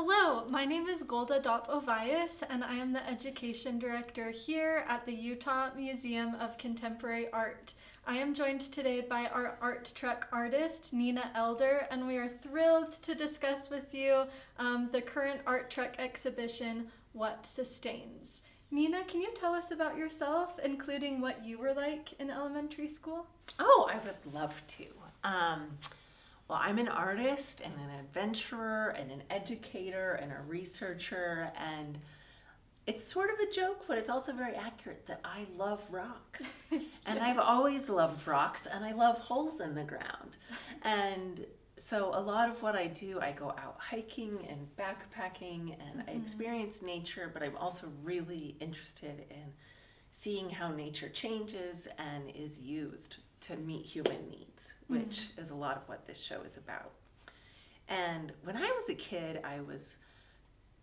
Hello, my name is Golda Dop-Ovias, and I am the Education Director here at the Utah Museum of Contemporary Art. I am joined today by our art truck artist, Nina Elder, and we are thrilled to discuss with you the current art truck exhibition, What Sustains. Nina, can you tell us about yourself, including what you were like in elementary school? Oh, I would love to. Well, I'm an artist and an adventurer and an educator and a researcher, and it's sort of a joke, but it's also very accurate that I love rocks. And I've always loved rocks, and I love holes in the ground. And so a lot of what I do, I go out hiking and backpacking, and I experience nature, but I'm also really interested in seeing how nature changes and is used to meet human needs, which is a lot of what this show is about. And when I was a kid, I was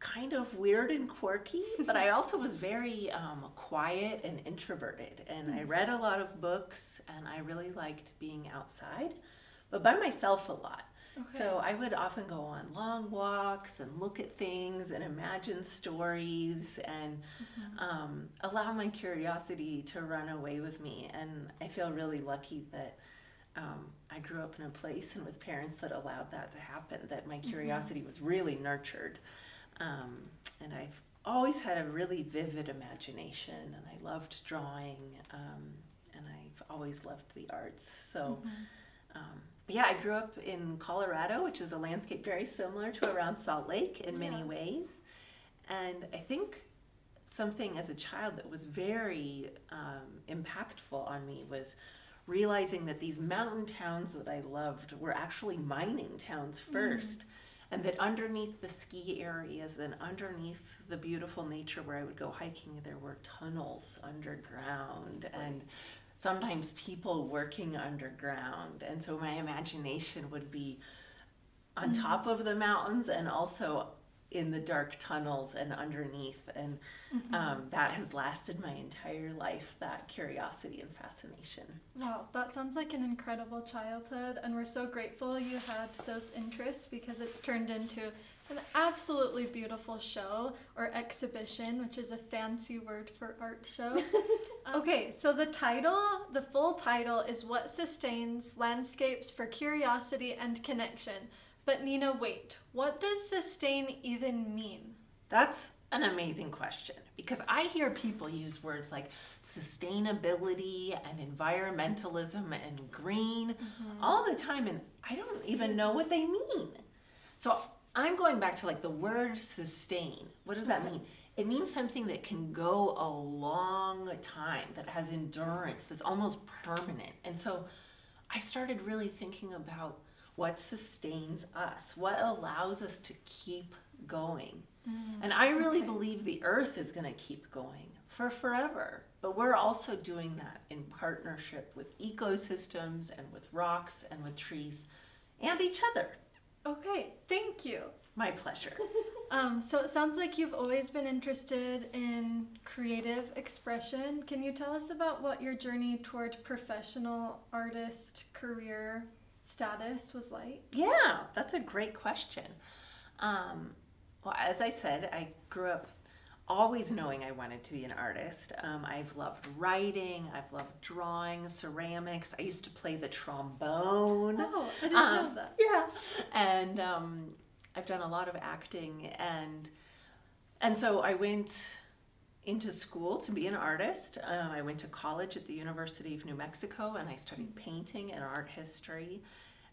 kind of weird and quirky, but I also was very quiet and introverted. And I read a lot of books, and I really liked being outside, but by myself a lot. Okay. So I would often go on long walks and look at things and imagine stories and allow my curiosity to run away with me. And I feel really lucky that I grew up in a place and with parents that allowed that to happen, that my curiosity was really nurtured. And I've always had a really vivid imagination, and I loved drawing, and I've always loved the arts. So. Yeah, I grew up in Colorado, which is a landscape very similar to around Salt Lake in many ways. And I think something as a child that was very impactful on me was realizing that these mountain towns that I loved were actually mining towns first. And that underneath the ski areas and underneath the beautiful nature where I would go hiking, there were tunnels underground and sometimes people working underground. And so my imagination would be on top of the mountains and also in the dark tunnels and underneath. And that has lasted my entire life, that curiosity and fascination. Wow, that sounds like an incredible childhood, and we're so grateful you had those interests because it's turned into an absolutely beautiful show, or exhibition, which is a fancy word for art show. Okay, so the full title is What Sustains Landscapes for Curiosity and Connection. But Nina, wait, what does sustain even mean? That's an amazing question, because I hear people use words like sustainability and environmentalism and green all the time, and I don't even know what they mean. So I'm going back to like the word sustain. What does that mean? It means something that can go a long time, that has endurance, that's almost permanent. And so I started really thinking about what sustains us, what allows us to keep going. And I really believe the earth is going to keep going for forever. But we're also doing that in partnership with ecosystems and with rocks and with trees and each other. Okay, thank you. My pleasure. So it sounds like you've always been interested in creative expression. Can you tell us about what your journey toward professional artist career status was like? Yeah, that's a great question. Well, as I said, I grew up always knowing I wanted to be an artist. I've loved writing, I've loved drawing, ceramics. I used to play the trombone. Oh, I didn't know that. Yeah, and I've done a lot of acting, and so I went into school to be an artist. I went to college at the University of New Mexico, and I studied painting and art history.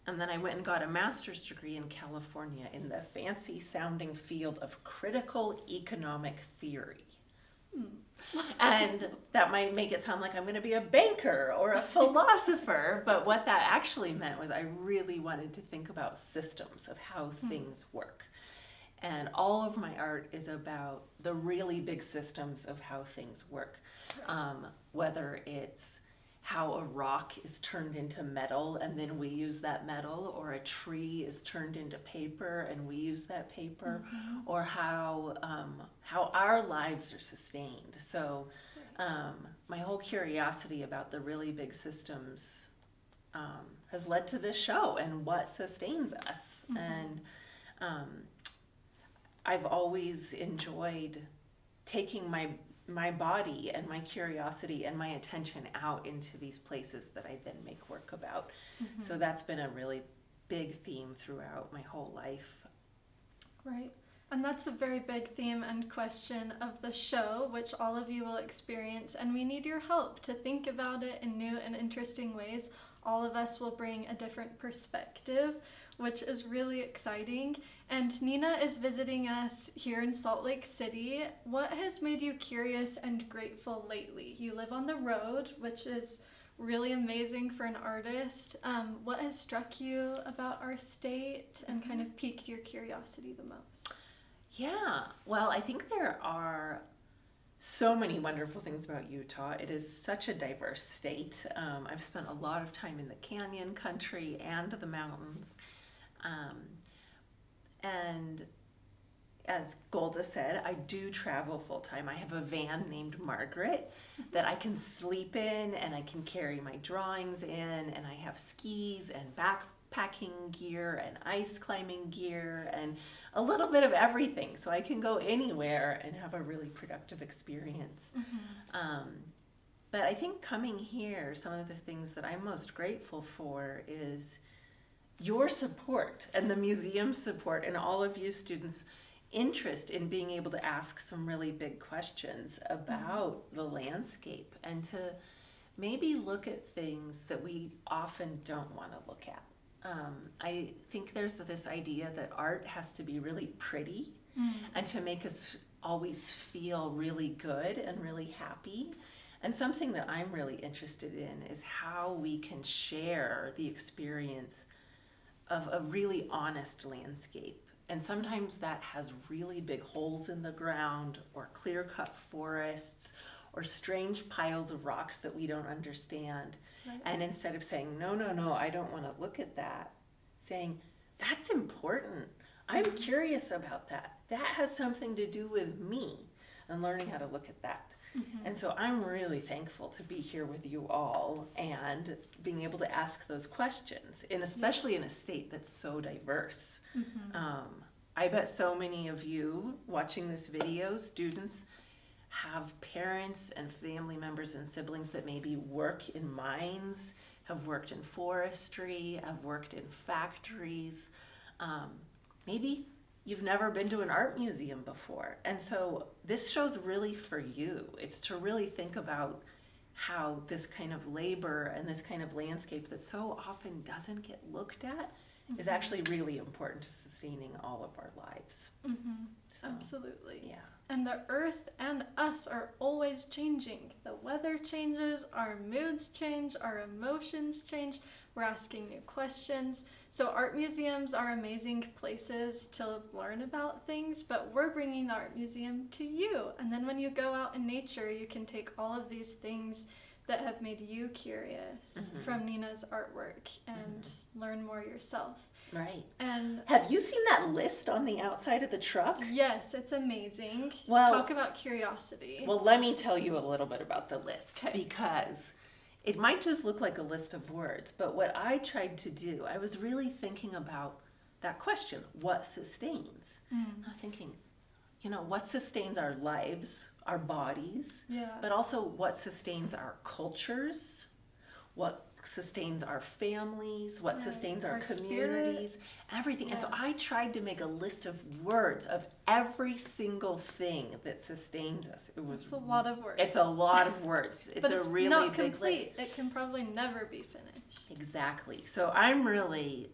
And then I went and got a master's degree in California in the fancy sounding field of critical economic theory. And that might make it sound like I'm going to be a banker or a philosopher, but what that actually meant was I really wanted to think about systems of how things work. And all of my art is about the really big systems of how things work, whether it's how a rock is turned into metal and then we use that metal, or a tree is turned into paper and we use that paper, or how our lives are sustained. So my whole curiosity about the really big systems has led to this show and what sustains us. And I've always enjoyed taking my body and my curiosity and my attention out into these places that I then make work about. So that's been a really big theme throughout my whole life. Right. And that's a very big theme and question of the show, which all of you will experience, and we need your help to think about it in new and interesting ways. All of us will bring a different perspective, which is really exciting. And Nina is visiting us here in Salt Lake City. What has made you curious and grateful lately? You live on the road, which is really amazing for an artist. What has struck you about our state and kind of piqued your curiosity the most? Yeah, well, I think there are so many wonderful things about Utah. It is such a diverse state. I've spent a lot of time in the canyon country and the mountains. And as Golda said, I do travel full time. I have a van named Margaret that I can sleep in, and I can carry my drawings in, and I have skis and backpacking gear and ice climbing gear and a little bit of everything. So I can go anywhere and have a really productive experience. But I think coming here, some of the things that I'm most grateful for is your support and the museum support and all of you students' interest in being able to ask some really big questions about the landscape and to maybe look at things that we often don't want to look at. I think there's this idea that art has to be really pretty and to make us always feel really good and really happy. And something that I'm really interested in is how we can share the experience of a really honest landscape. And sometimes that has really big holes in the ground or clear-cut forests or strange piles of rocks that we don't understand. Right. And instead of saying, no, no, no, I don't want to look at that, saying, that's important. I'm curious about that. That has something to do with me, and learning how to look at that. And so I'm really thankful to be here with you all and being able to ask those questions, and especially in a state that's so diverse. I bet so many of you watching this video, students, have parents and family members and siblings that maybe work in mines, have worked in forestry, have worked in factories. Maybe you've never been to an art museum before. And so this show's really for you. It's to really think about how this kind of labor and this kind of landscape that so often doesn't get looked at is actually really important to sustaining all of our lives. So, absolutely. Yeah. And the earth and us are always changing. The weather changes, our moods change, our emotions change. We're asking new questions. So art museums are amazing places to learn about things, but we're bringing the art museum to you. And then when you go out in nature, you can take all of these things that have made you curious from Nina's artwork and learn more yourself. Right. And have you seen that list on the outside of the truck? Yes, it's amazing. Well, talk about curiosity. Well, let me tell you a little bit about the list, because it might just look like a list of words, but what I tried to do, I was really thinking about that question, what sustains? I was thinking, you know, what sustains our lives, our bodies, but also what sustains our cultures, what sustains our families, what sustains our communities, spirits. Everything. And so I tried to make a list of words of every single thing that sustains us. It's a lot of words. It's a lot of words. It's but a it's really not big complete. list. It can probably never be finished. Exactly. So I'm really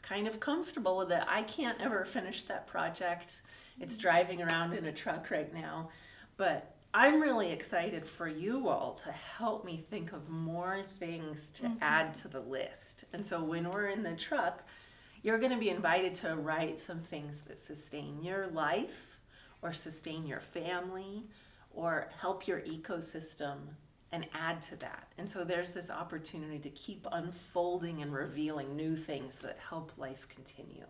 kind of comfortable with it. I can't ever finish that project. It's driving around in a truck right now, but I'm really excited for you all to help me think of more things to add to the list. And so when we're in the truck, you're going to be invited to write some things that sustain your life or sustain your family or help your ecosystem and add to that. And so there's this opportunity to keep unfolding and revealing new things that help life continue.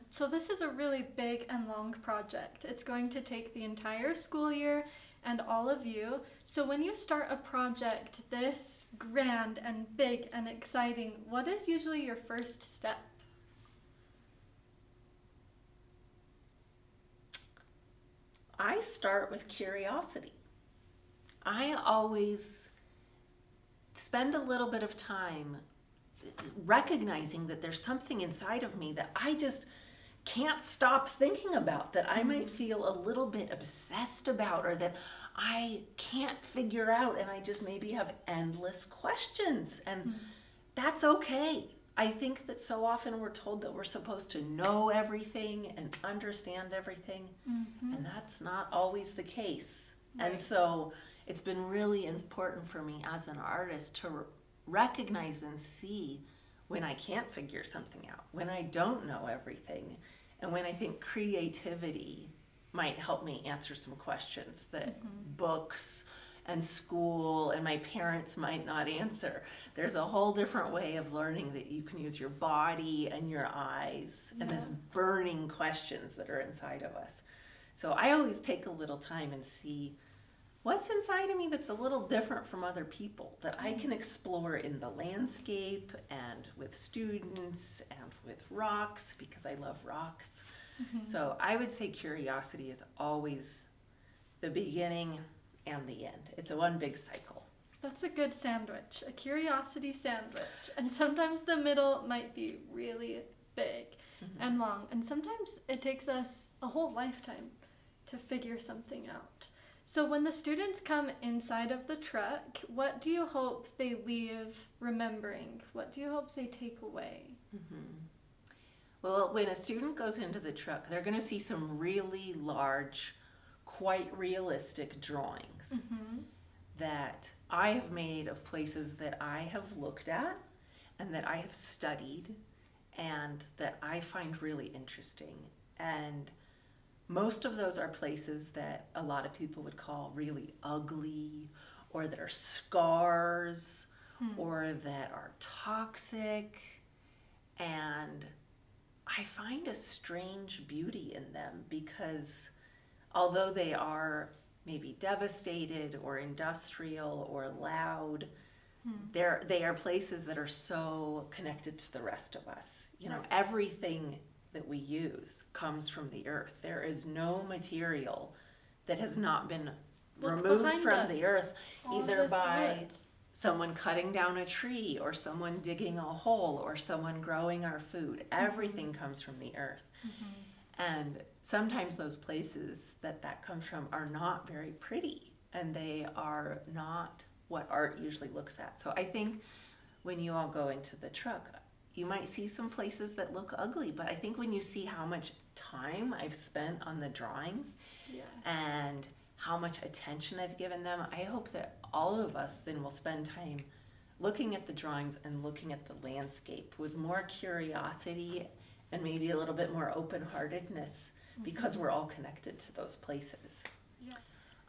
So this is a really big and long project. It's going to take the entire school year and all of you. So when you start a project this grand and big and exciting, what is usually your first step? I start with curiosity. I always spend a little bit of time recognizing that there's something inside of me that I just can't stop thinking about, that I might feel a little bit obsessed about, or that I can't figure out, and I just maybe have endless questions. And that's okay. I think that so often we're told that we're supposed to know everything and understand everything, and that's not always the case. Right. And so it's been really important for me as an artist to recognize and see when I can't figure something out, when I don't know everything, and when I think creativity might help me answer some questions that books and school and my parents might not answer. There's a whole different way of learning that you can use your body and your eyes and these burning questions that are inside of us. So I always take a little time and see what's inside of me that's a little different from other people, that I can explore in the landscape and with students and with rocks, because I love rocks. So I would say curiosity is always the beginning and the end. It's a one big cycle. That's a good sandwich, a curiosity sandwich. And sometimes the middle might be really big and long. And sometimes it takes us a whole lifetime to figure something out. So when the students come inside of the truck, what do you hope they leave remembering? What do you hope they take away? Well, when a student goes into the truck, they're going to see some really large, quite realistic drawings that I have made of places that I have looked at and that I have studied and that I find really interesting. And most of those are places that a lot of people would call really ugly, or that are scars, or that are toxic. And I find a strange beauty in them, because although they are maybe devastated or industrial or loud, they are places that are so connected to the rest of us. You know, everything that we use comes from the earth. There is no material that has not been removed from the earth, either by someone cutting down a tree, or someone digging a hole, or someone growing our food. Everything comes from the earth. And sometimes those places that comes from are not very pretty, and they are not what art usually looks at. So I think when you all go into the truck, you might see some places that look ugly, but I think when you see how much time I've spent on the drawings and how much attention I've given them, I hope that all of us then will spend time looking at the drawings and looking at the landscape with more curiosity and maybe a little bit more open-heartedness, because we're all connected to those places.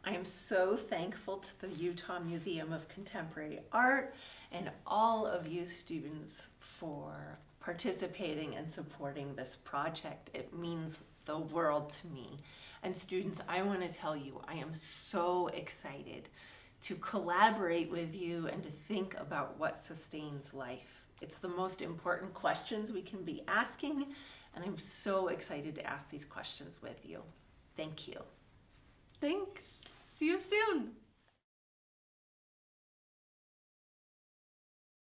I am so thankful to the Utah Museum of Contemporary Art and all of you students for participating and supporting this project. It means the world to me. And students, I want to tell you, I am so excited to collaborate with you and to think about what sustains life. It's the most important questions we can be asking, and I'm so excited to ask these questions with you. Thank you. Thanks. See you soon.